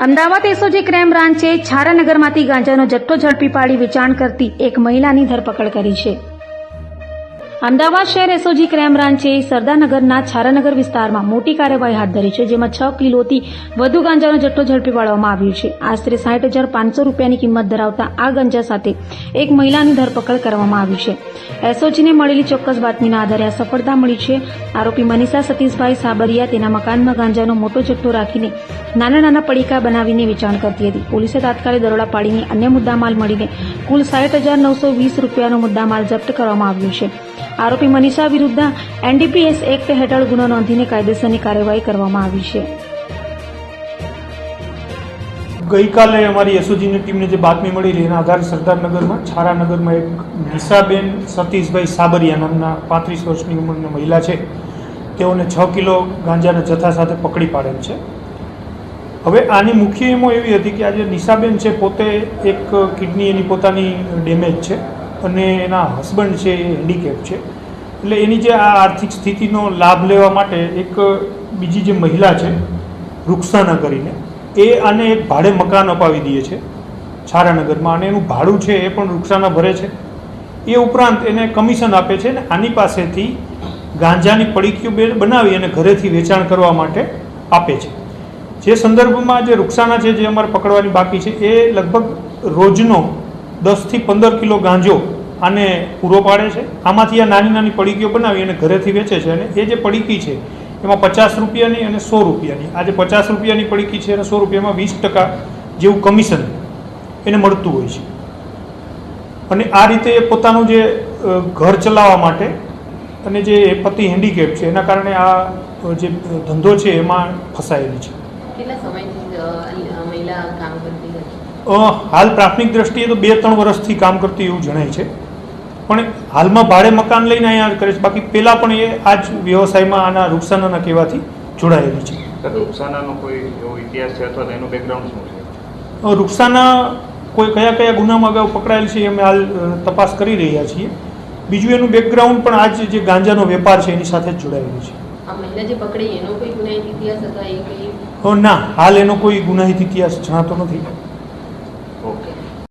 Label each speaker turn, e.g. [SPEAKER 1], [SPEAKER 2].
[SPEAKER 1] Ahmedabad SOG crime બ્રાન્ચે છારાનગરમાંથી ગાંજાનો જથ્થો ઝડપી પાડી વેચાણ કરતી એક મહિલાની ધરપકડ કરી છે. અમદાવાદ શહેર એસઓજી ક્રાઇમ બ્રાન્ચે સરદારનગરના છારાનગર વિસ્તારમાં મોટી કાર્યવાહી હાથ ધરી છે, જેમાં 6 કિલોથી વધુ ગાંજાનો જથ્થો ઝડપી પાડવામાં આવ્યો છે. આશરે 60,500 રૂપિયાની કિંમત ધરાવતા આ ગાંજા સાથે એક મહિલાની ધરપકડ કરવામાં આવી છે. એસઓજીને મળેલી ચોક્કસ બાતમીના આધારે આ સફળતા મળી છે. આરોપી મનીષા સતીશભાઈ સાબરિયા તેના મકાનમાં ગાંજાનો મોટો જથ્થો રાખીને નાના નાના પડીકા બનાવીને વેચાણ કરતી હતી. પોલીસે તાત્કાલિક દરોડા પાડીને અન્ય મુદ્દામાલ મળીને કુલ 60,920 રૂપિયાનો મુદ્દામાલ જપ્ત કરવામાં આવ્યો છે. આરોપી મનીષા વિરુદ્ધ એનડીપીએસ એક્ટ હેઠળ ગુનો નોંધીને કાયદેસરની કાર્યવાહી કરવામાં આવી છે.
[SPEAKER 2] ગઈકાલે અમારી એસઓજીની ટીમને જે બાતમી મળેલી એના આધારે સરદારનગરમાં છારાનગરમાં એક નિશાબેન સતીશભાઈ સાબરિયા નામના 35 વર્ષની ઉંમરની મહિલા છે, તેઓને 6 કિલો ગાંજાના જથ્થા સાથે પકડી પાડેલ છે. હવે આની મુખ્ય એમો એવી હતી કે આજે નિશાબેન છે પોતે એક કિડની એની પોતાની ડેમેજ છે અને એના હસબન્ડ છે એ હેન્ડીકેપ છે. એટલે એની જે આ આર્થિક સ્થિતિનો લાભ લેવા માટે એક બીજી જે મહિલા છે રૂક્ષાના કરીને એ આને એક ભાડે મકાન અપાવી દે છે છારાનગરમાં, અને એનું ભાડું છે એ પણ રૂક્ષાના ભરે છે. એ ઉપરાંત એને કમિશન આપે છે અને આની પાસેથી ગાંજાની પડીકીઓ બનાવી અને ઘરેથી વેચાણ કરવા માટે આપે છે. જે સંદર્ભમાં જે રૂક્ષાના છે જે અમારે પકડવાની બાકી છે એ લગભગ રોજનો 10 થી 15 કિલો ગાંજો આને પૂરો પાડે છે. આમાંથી આ નાની નાની પડીકીઓ બનાવી અને ઘરેથી વેચે છે, અને એ જે પડીકી છે એમાં 50 રૂપિયાની અને 100 રૂપિયાની, આ જે 50 રૂપિયાની પડીકી છે અને 100 રૂપિયામાં 20% જેવું કમિશન એને મળતું હોય છે. અને આ રીતે એ પોતાનું જે ઘર ચલાવવા માટે અને જે પતિ હેન્ડીકેપ છે એના કારણે આ જે ધંધો છે એમાં ફસાયેલી છે.
[SPEAKER 3] કેટલા સમયથી મહિલા કામ કરતી હતી?
[SPEAKER 2] હાલ પ્રાથમિક દ્રષ્ટિએ તો 2-3 વર્ષથી કામ કરતી એવું જણાય છે, પણ હાલમાં ભાડે મકાન લઈને અહીંયા કરે છે. બાકી પહેલાં પણ એ આ જ વ્યવસાયમાં આના રૂક્ષાનાના કહેવાથી જોડાયેલી છે.
[SPEAKER 4] રૂક્ષાનાનો કોઈ એવો ઇતિહાસ છે અથવા એનું બેકગ્રાઉન્ડ શું છે?
[SPEAKER 2] રૂક્ષાના કોઈ કયા કયા ગુનામાં અગાઉ પકડાયેલ છે અમે હાલ તપાસ કરી રહ્યા છીએ. બીજું એનું બેકગ્રાઉન્ડ પણ આ જે ગાંજાનો વેપાર છે એની સાથે જ જોડાયેલું છે.
[SPEAKER 3] આ મહિલા જે પકડી એનો કોઈ ગુનાહિત ઇતિહાસ હતા એ કઈ?
[SPEAKER 2] ના, હાલ એનો કોઈ ગુનાહિત ઇતિહાસ જણાતો નથી.